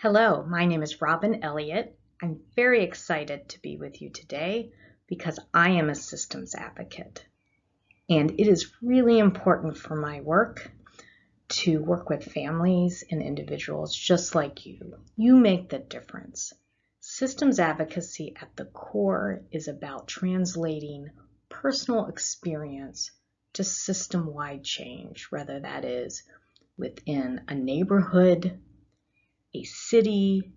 Hello, my name is Robin Elliott. I'm very excited to be with you today because I am a systems advocate. And it is really important for my work to work with families and individuals just like you. You make the difference. Systems advocacy at the core is about translating personal experience to system-wide change, whether that is within a neighborhood, a city,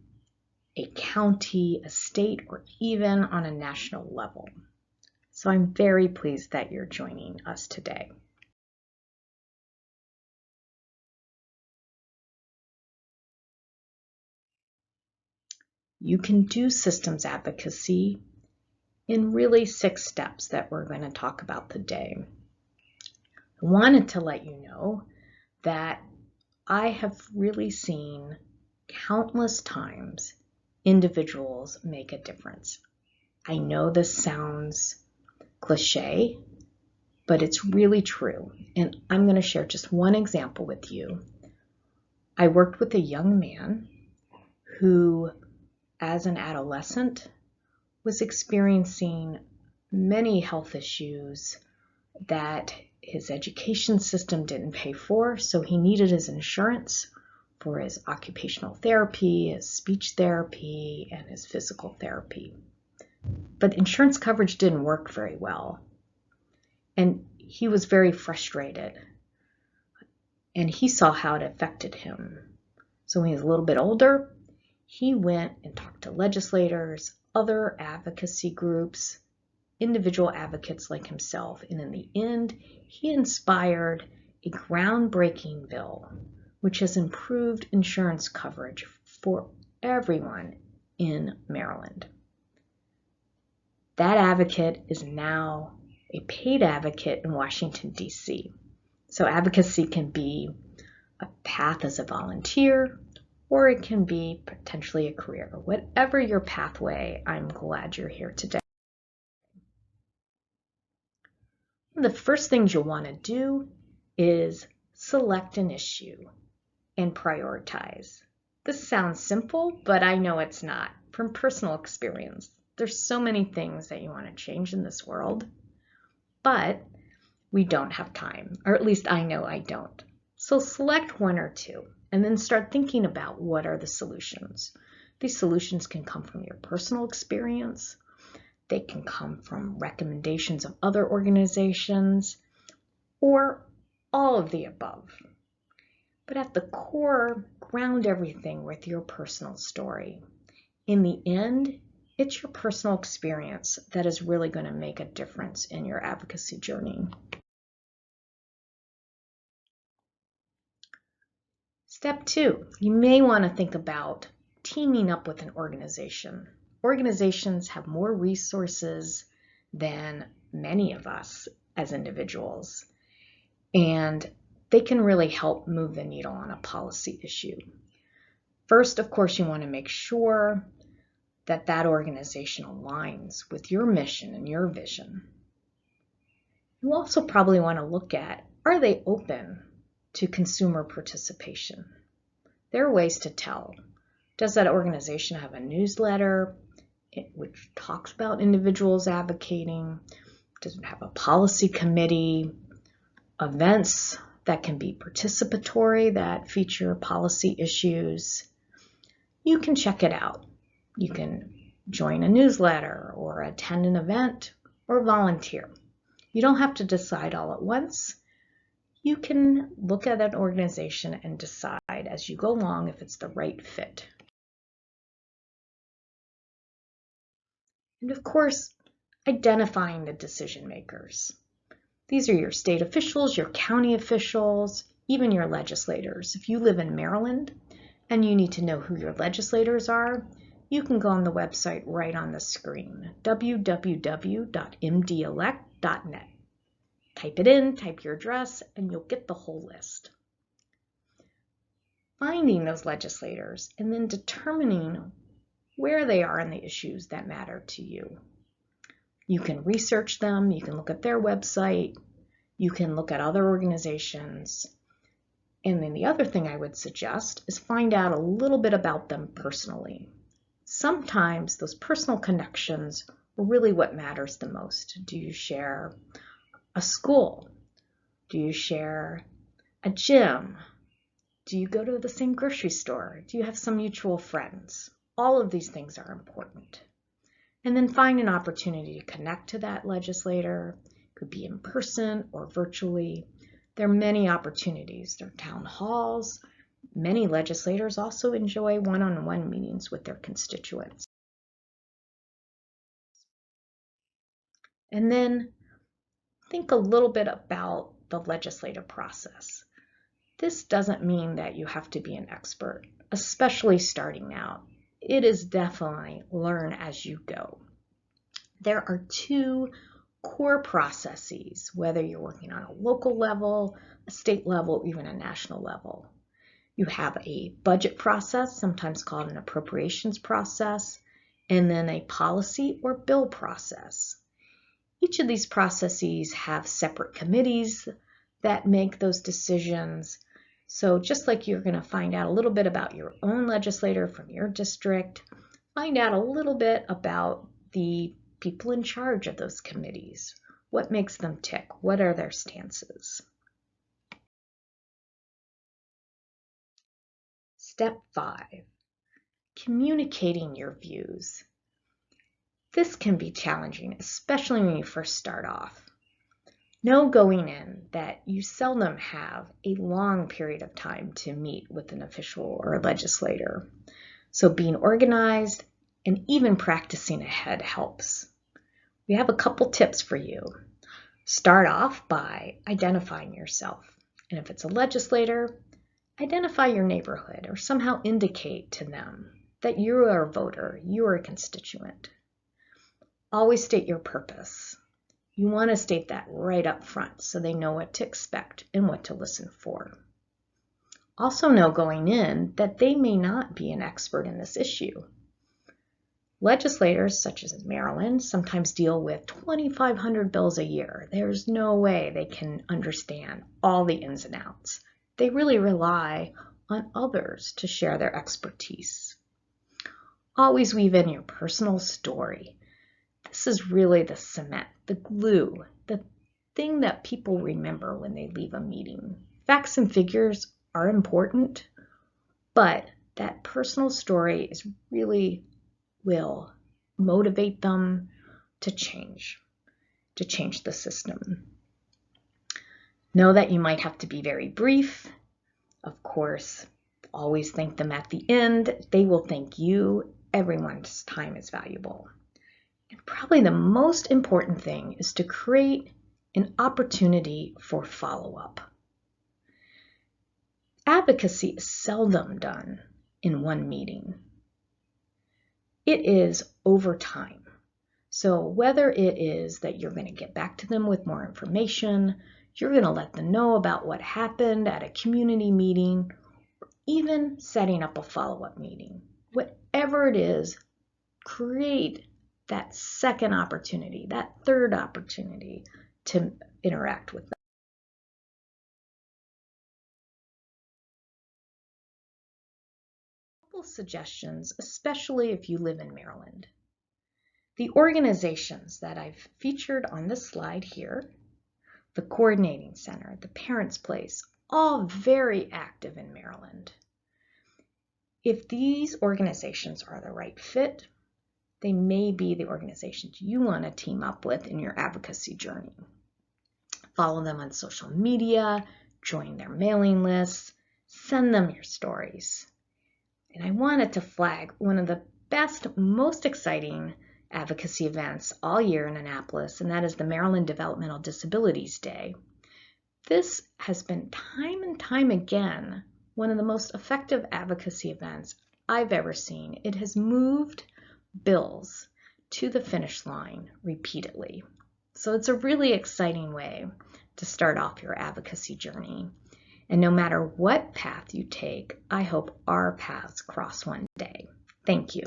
a county, a state, or even on a national level. So I'm very pleased that you're joining us today. You can do systems advocacy in really 6 steps that we're going to talk about today. I wanted to let you know that I have really seen countless times individuals make a difference. I know this sounds cliche, but it's really true. And I'm going to share just one example with you. I worked with a young man who, as an adolescent, was experiencing many health issues that his education system didn't pay for, so he needed his insurance for his occupational therapy, his speech therapy, and his physical therapy. But insurance coverage didn't work very well, and he was very frustrated, and he saw how it affected him. So when he was a little bit older, he went and talked to legislators, other advocacy groups, individual advocates like himself, and in the end, he inspired a groundbreaking bill which has improved insurance coverage for everyone in Maryland. That advocate is now a paid advocate in Washington, D.C. So advocacy can be a path as a volunteer, or it can be potentially a career. Whatever your pathway, I'm glad you're here today. The first things you'll want to do is select an issue and prioritize. This sounds simple, but I know it's not. From personal experience, there's so many things that you want to change in this world, but we don't have time, or at least I know I don't. So select one or two and then start thinking about what are the solutions. These solutions can come from your personal experience. They can come from recommendations of other organizations or all of the above. But at the core, ground everything with your personal story. In the end, it's your personal experience that is really going to make a difference in your advocacy journey. Step 2, you may want to think about teaming up with an organization. Organizations have more resources than many of us as individuals, and they can really help move the needle on a policy issue. First, of course, you want to make sure that that organization aligns with your mission and your vision. You also probably want to look at, are they open to consumer participation? There are ways to tell. Does that organization have a newsletter which talks about individuals advocating? Does it have a policy committee? Events that can be participatory that feature policy issues? You can check it out. You can join a newsletter or attend an event or volunteer. You don't have to decide all at once. You can look at an organization and decide as you go along if it's the right fit. And of course, identifying the decision makers. These are your state officials, your county officials, even your legislators. If you live in Maryland and you need to know who your legislators are, you can go on the website right on the screen, www.mdelect.net. Type it in, type your address, and you'll get the whole list. Finding those legislators and then determining where they are in the issues that matter to you. You can research them, you can look at their website, you can look at other organizations, And then the other thing I would suggest is find out a little bit about them personally. Sometimes those personal connections are really what matters the most. Do you share a school? Do you share a gym? Do you go to the same grocery store? Do you have some mutual friends? All of these things are important. And then find an opportunity to connect to that legislator. It could be in person or virtually. There are many opportunities. There are town halls. Many legislators also enjoy one-on-one meetings with their constituents. And then think a little bit about the legislative process. This doesn't mean that you have to be an expert, especially starting out. It is definitely learn as you go. There are two core processes, whether you're working on a local level, a state level, or even a national level. You have a budget process, sometimes called an appropriations process, and then a policy or bill process. Each of these processes have separate committees that make those decisions. So just like you're going to find out a little bit about your own legislator from your district, find out a little bit about the people in charge of those committees. What makes them tick? What are their stances? Step 5, communicating your views. This can be challenging, especially when you first start off. Know going in that you seldom have a long period of time to meet with an official or a legislator. So being organized and even practicing ahead helps. We have a couple tips for you. Start off by identifying yourself. And if it's a legislator, identify your neighborhood or somehow indicate to them that you are a voter, you are a constituent. Always state your purpose. You want to state that right up front so they know what to expect and what to listen for. Also know going in that they may not be an expert in this issue. Legislators, such as in Maryland, sometimes deal with 2,500 bills a year. There's no way they can understand all the ins and outs. They really rely on others to share their expertise. Always weave in your personal story. This is really the cement, the glue, the thing that people remember when they leave a meeting. Facts and figures are important, but that personal story really will motivate them to change the system. Know that you might have to be very brief. Of course, always thank them at the end. They will thank you. Everyone's time is valuable. And probably the most important thing is to create an opportunity for follow-up. Advocacy is seldom done in one meeting. It is over time. So whether it is that you're going to get back to them with more information, you're going to let them know about what happened at a community meeting, or even setting up a follow-up meeting. Whatever it is, create that second opportunity, that third opportunity to interact with them. A couple suggestions, especially if you live in Maryland. The organizations that I've featured on this slide here, the Coordinating Center, the Parents' Place, all very active in Maryland. If these organizations are the right fit, they may be the organizations you want to team up with in your advocacy journey. Follow them on social media, join their mailing lists, send them your stories. And I wanted to flag one of the best, most exciting advocacy events all year in Annapolis, and that is the Maryland Developmental Disabilities Day. This has been time and time again one of the most effective advocacy events I've ever seen. It has moved bills to the finish line repeatedly. So it's a really exciting way to start off your advocacy journey. And no matter what path you take, I hope our paths cross one day. Thank you.